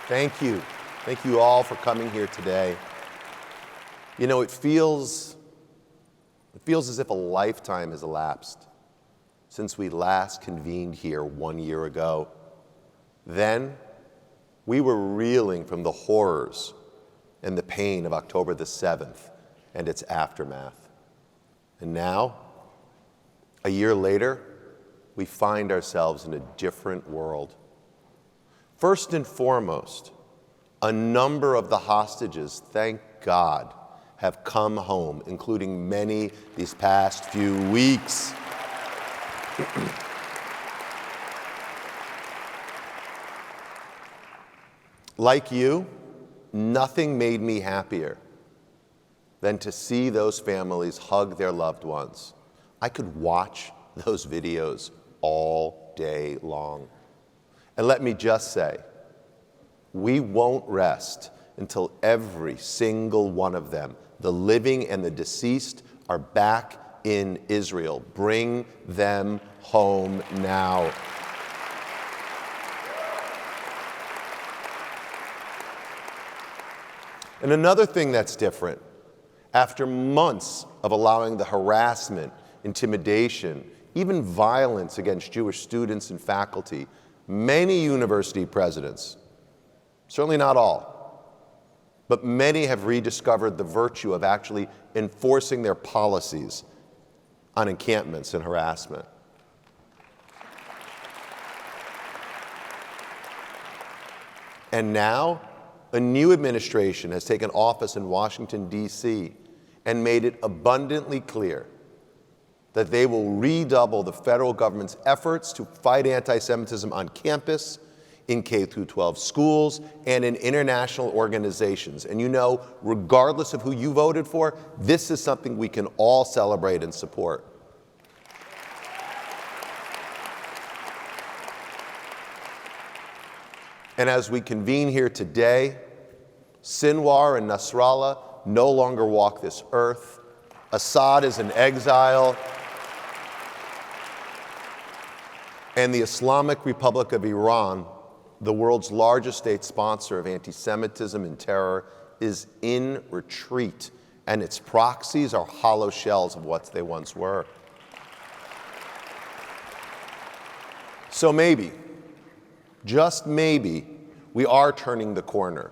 Thank you. Thank you all for coming here today. You know, it feels as if a lifetime has elapsed since we last convened here 1 year ago. Then, we were reeling from the horrors and the pain of October the 7th and its aftermath. And now, a year later, we find ourselves in a different world. First and foremost, a number of the hostages, thank God, have come home, including many these past few weeks. Like you, nothing made me happier than to see those families hug their loved ones. I could watch those videos all day long. And let me just say, we won't rest until every single one of them, the living and the deceased, are back in Israel. Bring them home now. And another thing that's different, after months of allowing the harassment, intimidation, even violence against Jewish students and faculty, many university presidents, certainly not all, but many have rediscovered the virtue of actually enforcing their policies on encampments and harassment. And now, a new administration has taken office in Washington, D.C., and made it abundantly clear that they will redouble the federal government's efforts to fight anti-Semitism on campus, in K-12 schools, and in international organizations. And you know, regardless of who you voted for, this is something we can all celebrate and support. And as we convene here today, Sinwar and Nasrallah no longer walk this earth. Assad is in exile. And the Islamic Republic of Iran, the world's largest state sponsor of anti-Semitism and terror, is in retreat, and its proxies are hollow shells of what they once were. So maybe, just maybe, we are turning the corner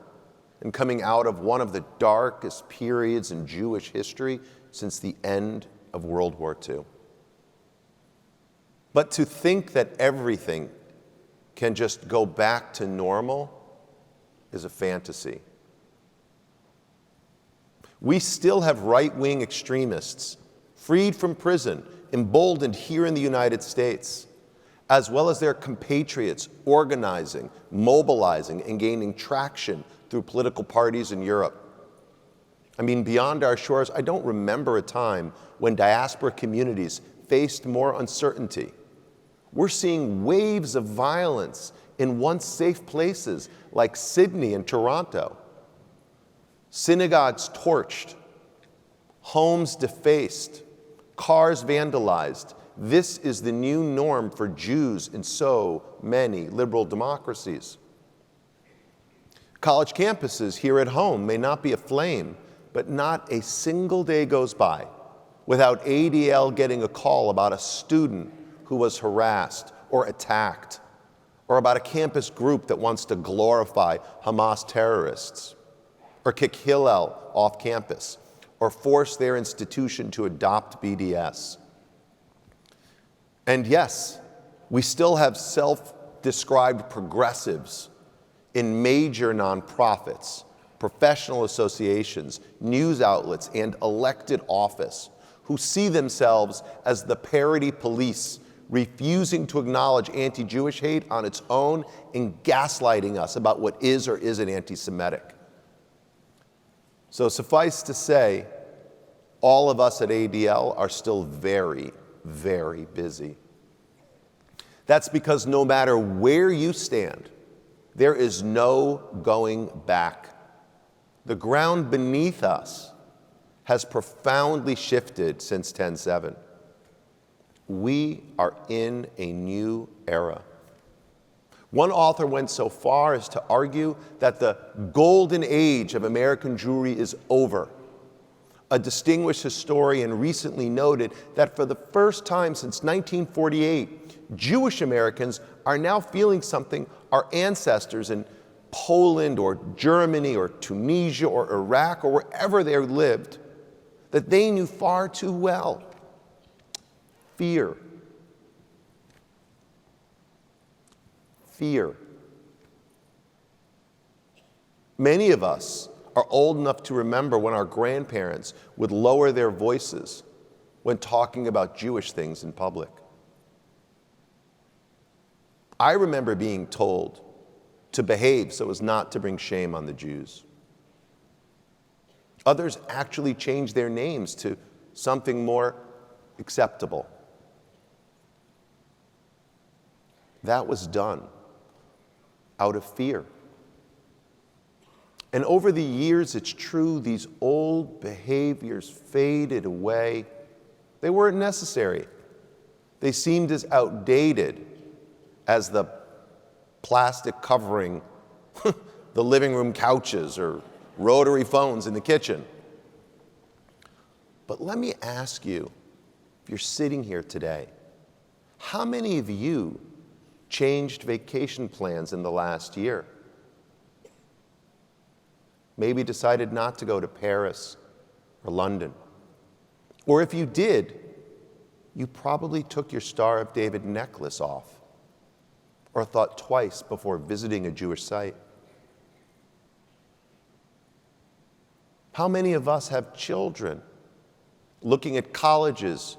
and coming out of one of the darkest periods in Jewish history since the end of World War II. But to think that everything can just go back to normal is a fantasy. We still have right-wing extremists freed from prison, emboldened here in the United States, as well as their compatriots organizing, mobilizing, and gaining traction through political parties in Europe. I mean, beyond our shores, I don't remember a time when diaspora communities faced more uncertainty. We're seeing waves of violence in once safe places like Sydney and Toronto. Synagogues torched, homes defaced, cars vandalized. This is the new norm for Jews in so many liberal democracies. College campuses here at home may not be aflame, but not a single day goes by without ADL getting a call about a student who was harassed or attacked, or about a campus group that wants to glorify Hamas terrorists, or kick Hillel off campus, or force their institution to adopt BDS. And yes, we still have self-described progressives in major nonprofits, professional associations, news outlets, and elected office who see themselves as the parity police, refusing to acknowledge anti-Jewish hate on its own and gaslighting us about what is or isn't anti-Semitic. So suffice to say, all of us at ADL are still very, very busy. That's because no matter where you stand, there is no going back. The ground beneath us has profoundly shifted since 10/7. We are in a new era. One author went so far as to argue that the golden age of American Jewry is over. A distinguished historian recently noted that for the first time since 1948, Jewish Americans are now feeling something our ancestors in Poland or Germany or Tunisia or Iraq or wherever they lived, that they knew far too well: fear. Fear. Many of us are old enough to remember when our grandparents would lower their voices when talking about Jewish things in public. I remember being told to behave so as not to bring shame on the Jews. Others actually changed their names to something more acceptable. That was done out of fear. And over the years, it's true, these old behaviors faded away. They weren't necessary. They seemed as outdated as the plastic covering the living room couches or rotary phones in the kitchen. But let me ask you, if you're sitting here today, how many of you changed vacation plans in the last year? Maybe decided not to go to Paris or London. Or if you did, you probably took your Star of David necklace off or thought twice before visiting a Jewish site. How many of us have children looking at colleges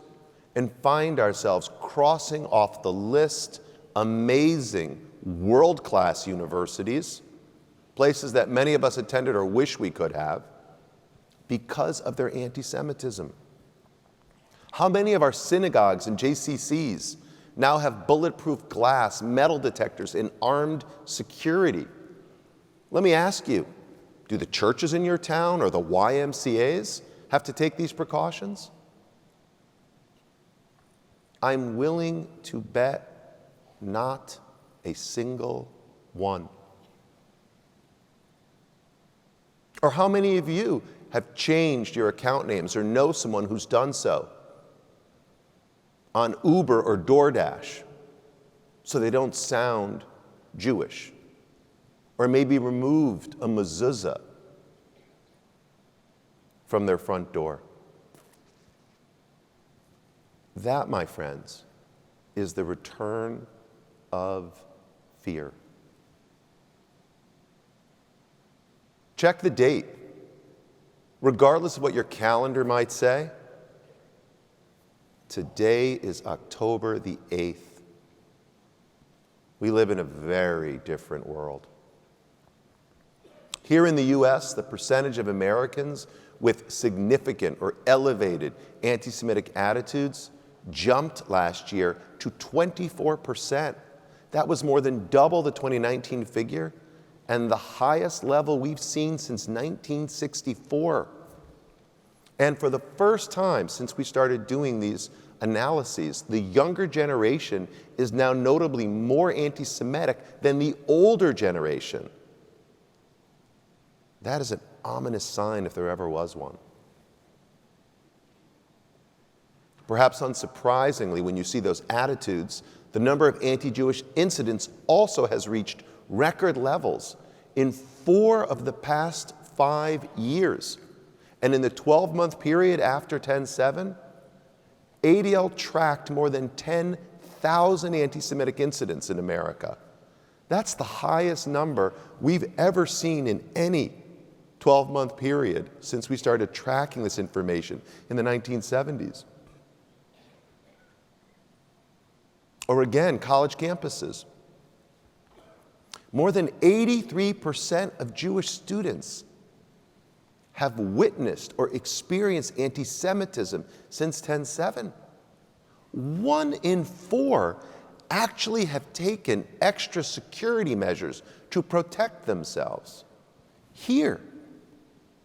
and find ourselves crossing off the list amazing, world-class universities, places that many of us attended or wish we could have, because of their anti-Semitism? How many of our synagogues and JCCs now have bulletproof glass, metal detectors, and armed security? Let me ask you, do the churches in your town or the YMCAs have to take these precautions? I'm willing to bet not a single one. Or how many of you have changed your account names or know someone who's done so on Uber or DoorDash so they don't sound Jewish? Or maybe removed a mezuzah from their front door? That, my friends, is the return of fear. Check the date. Regardless of what your calendar might say, today is October the 8th. We live in a very different world. Here in the US, the percentage of Americans with significant or elevated anti-Semitic attitudes jumped last year to 24%. That was more than double the 2019 figure and the highest level we've seen since 1964. And for the first time since we started doing these analyses, the younger generation is now notably more anti-Semitic than the older generation. That is an ominous sign if there ever was one. Perhaps unsurprisingly, when you see those attitudes, the number of anti-Jewish incidents also has reached record levels in 4 of the past 5 years. And in the 12-month period after 10/7, ADL tracked more than 10,000 anti-Semitic incidents in America. That's the highest number we've ever seen in any 12-month period since we started tracking this information in the 1970s. Or again, college campuses. More than 83% of Jewish students have witnessed or experienced anti-Semitism since 10/7. 1 in 4 actually have taken extra security measures to protect themselves here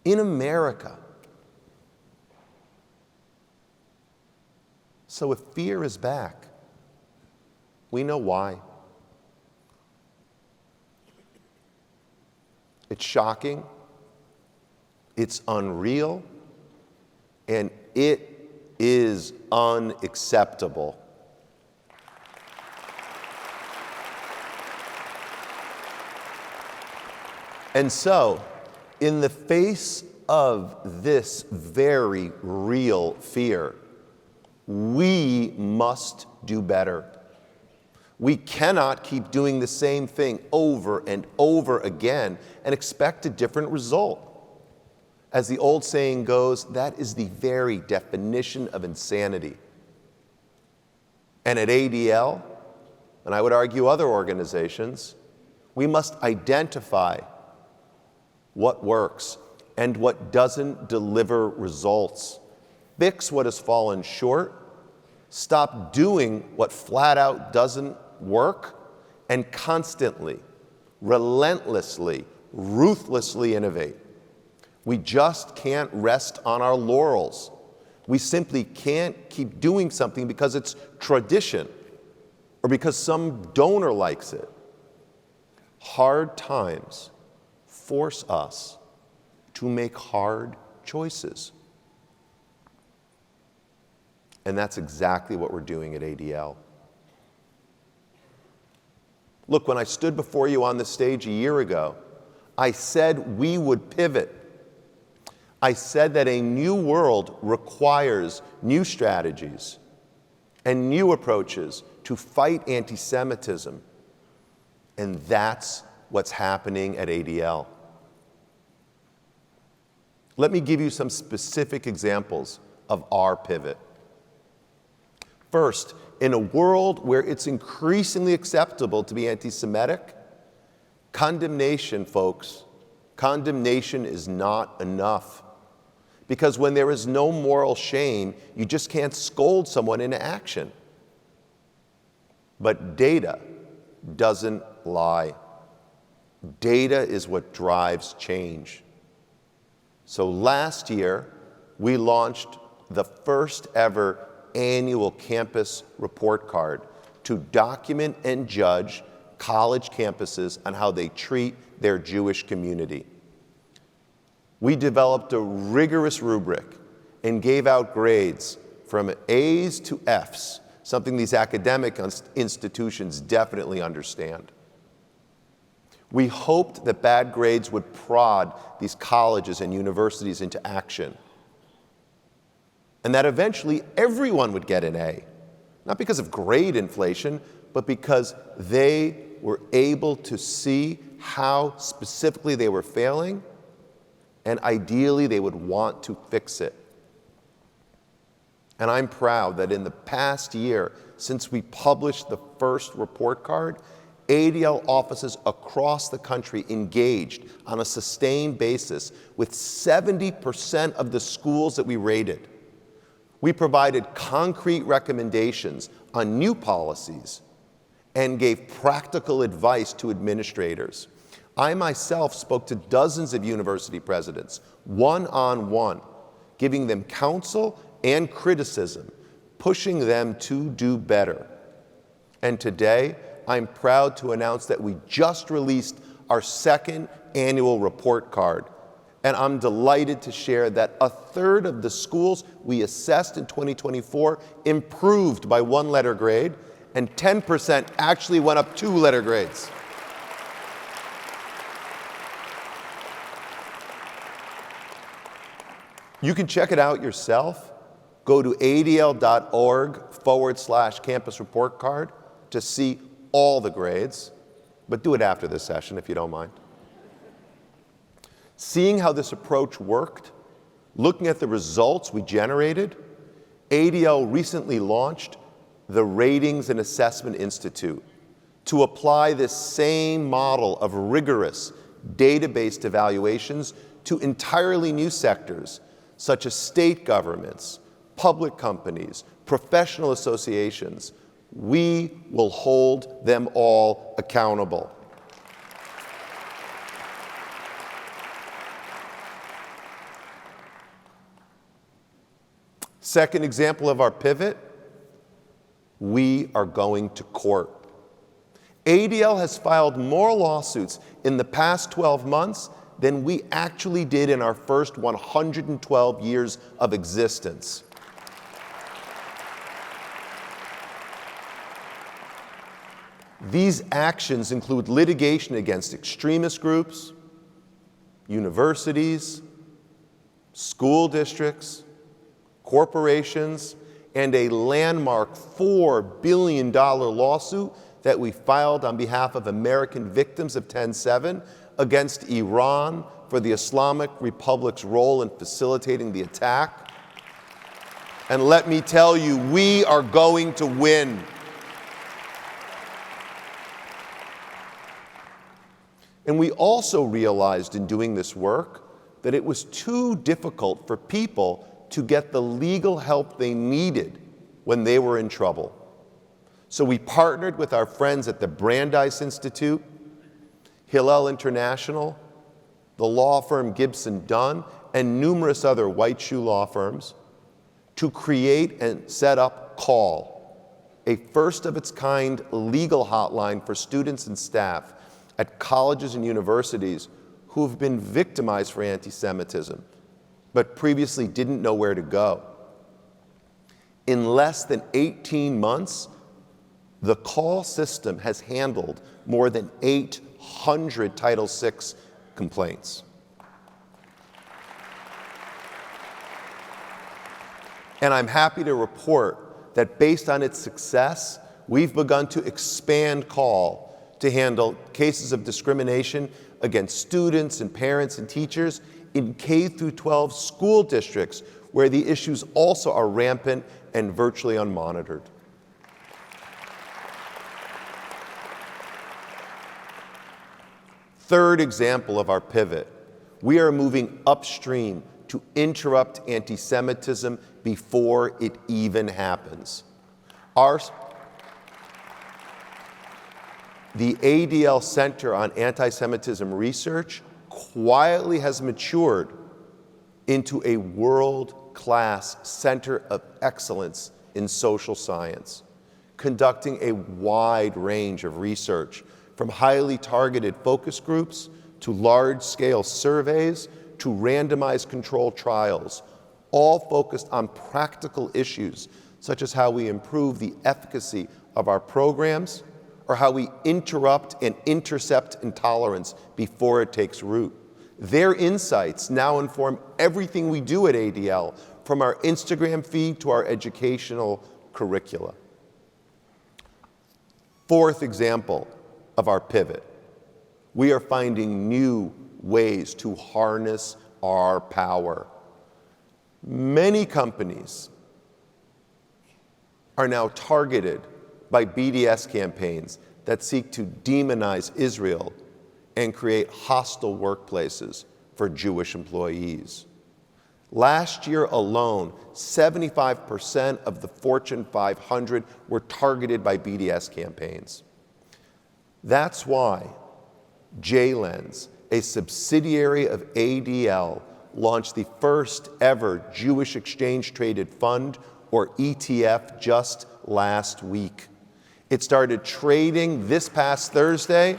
in America. So if fear is back, we know why. It's shocking, it's unreal, and it is unacceptable. And so, in the face of this very real fear, we must do better. We cannot keep doing the same thing over and over again and expect a different result. As the old saying goes, that is the very definition of insanity. And at ADL, and I would argue other organizations, we must identify what works and what doesn't deliver results. Fix what has fallen short, stop doing what flat out doesn't work, and constantly, relentlessly, ruthlessly innovate. We just can't rest on our laurels. We simply can't keep doing something because it's tradition or because some donor likes it. Hard times force us to make hard choices. And that's exactly what we're doing at ADL. Look, when I stood before you on the stage a year ago, I said we would pivot. I said that a new world requires new strategies and new approaches to fight anti-Semitism. And that's what's happening at ADL. Let me give you some specific examples of our pivot. First, in a world where it's increasingly acceptable to be anti-Semitic, condemnation, folks, condemnation is not enough. Because when there is no moral shame, you just can't scold someone into action. But data doesn't lie. Data is what drives change. So last year, we launched the first ever annual campus report card to document and judge college campuses on how they treat their Jewish community. We developed a rigorous rubric and gave out grades from A's to F's, something these academic institutions definitely understand. We hoped that bad grades would prod these colleges and universities into action, and that eventually everyone would get an A, not because of grade inflation, but because they were able to see how specifically they were failing, and ideally they would want to fix it. And I'm proud that in the past year, since we published the first report card, ADL offices across the country engaged on a sustained basis with 70% of the schools that we rated. We provided concrete recommendations on new policies and gave practical advice to administrators. I myself spoke to dozens of university presidents, one-on-one, giving them counsel and criticism, pushing them to do better. And today, I'm proud to announce that we just released our second annual report card. And I'm delighted to share that a third of the schools we assessed in 2024 improved by 1 letter grade, and 10% actually went up 2 letter grades. You can check it out yourself. Go to adl.org/campus report card to see all the grades, but do it after this session if you don't mind. Seeing how this approach worked, looking at the results we generated, ADL recently launched the Ratings and Assessment Institute to apply this same model of rigorous data-based evaluations to entirely new sectors, such as state governments, public companies, professional associations. We will hold them all accountable. Second example of our pivot, we are going to court. ADL has filed more lawsuits in the past 12 months than we actually did in our first 112 years of existence. These actions include litigation against extremist groups, universities, school districts, corporations, and a landmark $4 billion lawsuit that we filed on behalf of American victims of 10/7 against Iran for the Islamic Republic's role in facilitating the attack. And let me tell you, we are going to win. And we also realized in doing this work that it was too difficult for people to get the legal help they needed when they were in trouble. So we partnered with our friends at the Brandeis Institute, Hillel International, the law firm Gibson Dunn, and numerous other white shoe law firms to create and set up CALL, a first-of-its-kind legal hotline for students and staff at colleges and universities who have been victimized for anti-Semitism, but previously didn't know where to go. In less than 18 months, the CALL system has handled more than 800 Title VI complaints. And I'm happy to report that based on its success, we've begun to expand CALL to handle cases of discrimination against students and parents and teachers in K-12 school districts where the issues also are rampant and virtually unmonitored. Third example of our pivot, we are moving upstream to interrupt anti-Semitism before it even happens. The ADL Center on Anti-Semitism Research quietly has matured into a world-class center of excellence in social science, conducting a wide range of research from highly targeted focus groups to large-scale surveys to randomized controlled trials, all focused on practical issues such as how we improve the efficacy of our programs or how we interrupt and intercept intolerance before it takes root. Their insights now inform everything we do at ADL, from our Instagram feed to our educational curricula. Fourth example of our pivot, we are finding new ways to harness our power. Many companies are now targeted by BDS campaigns that seek to demonize Israel and create hostile workplaces for Jewish employees. Last year alone, 75% of the Fortune 500 were targeted by BDS campaigns. That's why JLens, a subsidiary of ADL, launched the first ever Jewish Exchange Traded Fund, or ETF, just last week. It started trading this past Thursday.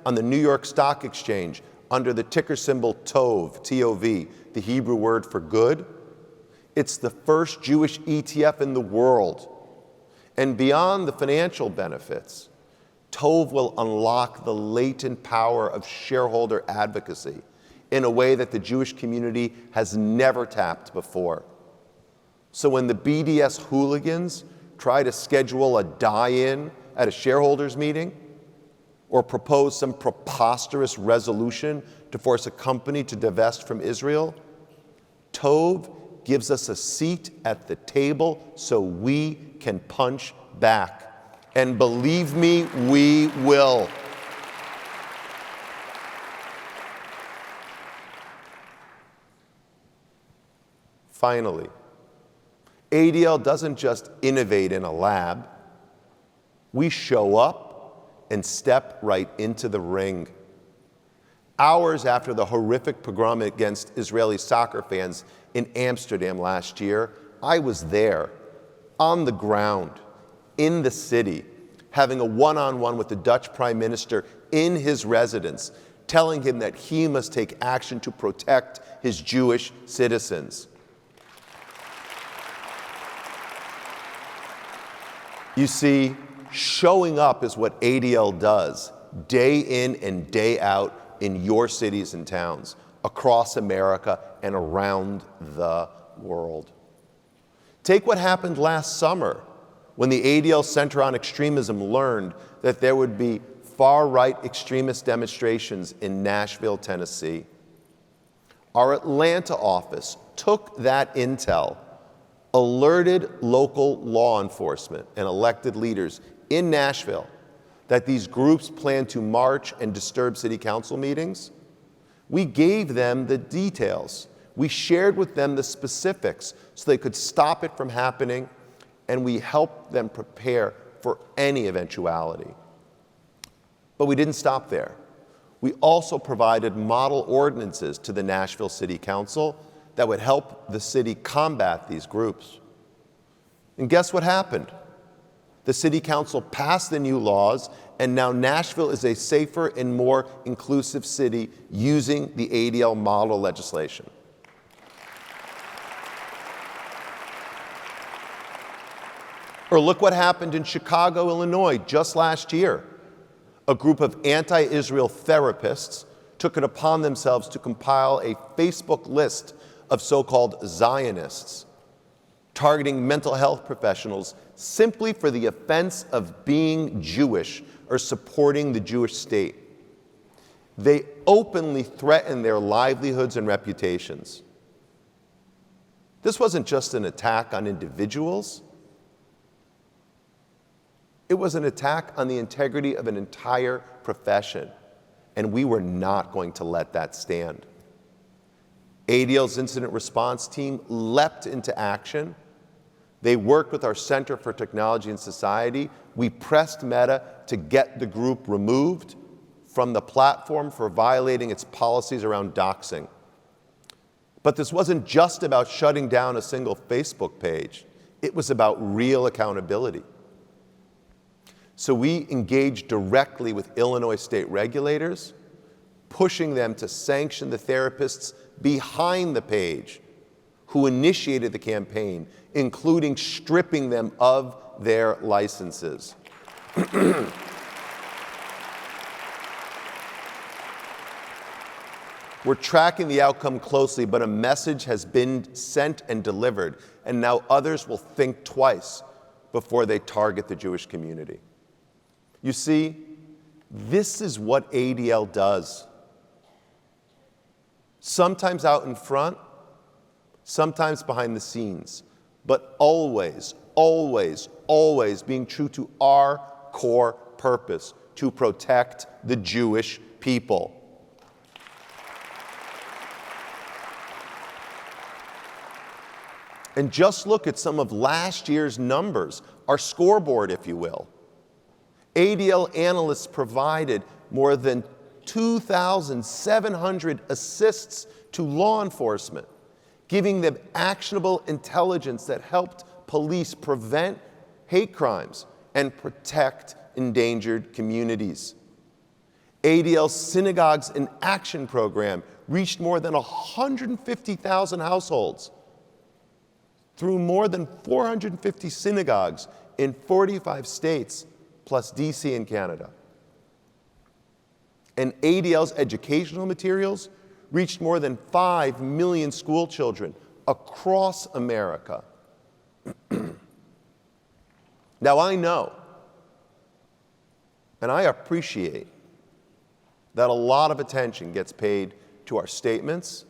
On the New York Stock Exchange under the ticker symbol TOV, T-O-V, the Hebrew word for good. It's the first Jewish ETF in the world. And beyond the financial benefits, TOV will unlock the latent power of shareholder advocacy in a way that the Jewish community has never tapped before. So when the BDS hooligans try to schedule a die-in at a shareholders meeting or propose some preposterous resolution to force a company to divest from Israel, TOV gives us a seat at the table so we can punch back. And believe me, we will. Finally, ADL doesn't just innovate in a lab. We show up and step right into the ring. Hours after the horrific pogrom against Israeli soccer fans in Amsterdam last year, I was there, on the ground, in the city, having a one-on-one with the Dutch Prime Minister in his residence, telling him that he must take action to protect his Jewish citizens. You see, showing up is what ADL does day in and day out in your cities and towns, across America and around the world. Take what happened last summer when the ADL Center on Extremism learned that there would be far-right extremist demonstrations in Nashville, Tennessee. Our Atlanta office took that intel, alerted local law enforcement and elected leaders in Nashville that these groups planned to march and disturb city council meetings. We gave them the details. We shared with them the specifics so they could stop it from happening, and we helped them prepare for any eventuality. But we didn't stop there. We also provided model ordinances to the Nashville City Council that would help the city combat these groups. And guess what happened? The City Council passed the new laws, and now Nashville is a safer and more inclusive city using the ADL model legislation. Or look what happened in Chicago, Illinois, just last year. A group of anti-Israel therapists took it upon themselves to compile a Facebook list of so-called Zionists, targeting mental health professionals simply for the offense of being Jewish or supporting the Jewish state. They openly threatened their livelihoods and reputations. This wasn't just an attack on individuals. It was an attack on the integrity of an entire profession, and we were not going to let that stand. ADL's incident response team leapt into action. They worked with our Center for Technology and Society. We pressed Meta to get the group removed from the platform for violating its policies around doxing. But this wasn't just about shutting down a single Facebook page. It was about real accountability. So we engaged directly with Illinois state regulators, pushing them to sanction the therapists behind the page who initiated the campaign, including stripping them of their licenses. We're tracking the outcome closely, but a message has been sent and delivered, and now others will think twice before they target the Jewish community. You see, this is what ADL does. Sometimes out in front, sometimes behind the scenes, but always, always, always being true to our core purpose, to protect the Jewish people. And just look at some of last year's numbers, our scoreboard, if you will. ADL analysts provided more than 2,700 assists to law enforcement, giving them actionable intelligence that helped police prevent hate crimes and protect endangered communities. ADL's Synagogues in Action program reached more than 150,000 households through more than 450 synagogues in 45 states, plus DC and Canada. And ADL's educational materials reached more than 5 million school children across America. Now I know, and I appreciate, that a lot of attention gets paid to our statements,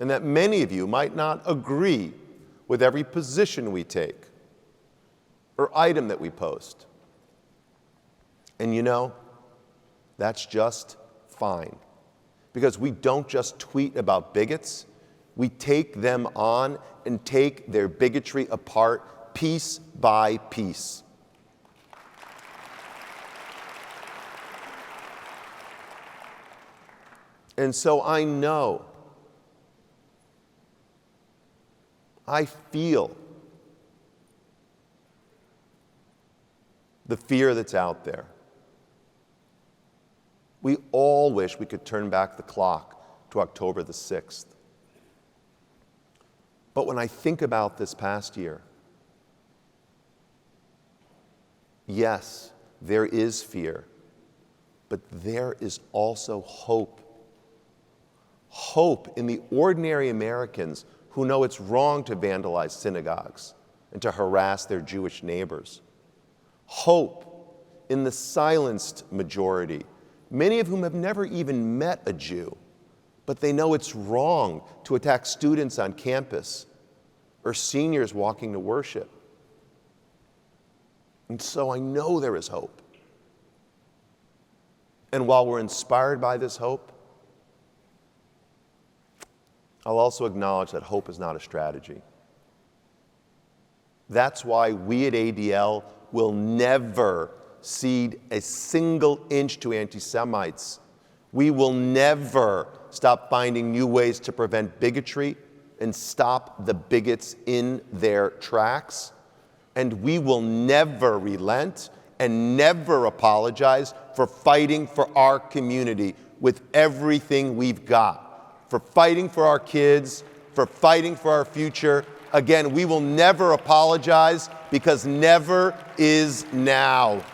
and that many of you might not agree with every position we take or item that we post. And you know, that's just fine. Because we don't just tweet about bigots, we take them on and take their bigotry apart piece by piece. And so I know, I feel the fear that's out there. We all wish we could turn back the clock to October the 6th. But when I think about this past year, yes, there is fear, but there is also hope. Hope in the ordinary Americans who know it's wrong to vandalize synagogues and to harass their Jewish neighbors. Hope in the silenced majority, many of whom have never even met a Jew, but they know it's wrong to attack students on campus or seniors walking to worship. And so I know there is hope. And while we're inspired by this hope, I'll also acknowledge that hope is not a strategy. That's why we at ADL will never cede a single inch to anti-Semites. We will never stop finding new ways to prevent bigotry and stop the bigots in their tracks. And we will never relent and never apologize for fighting for our community with everything we've got, for fighting for our kids, for fighting for our future. Again, we will never apologize because never is now.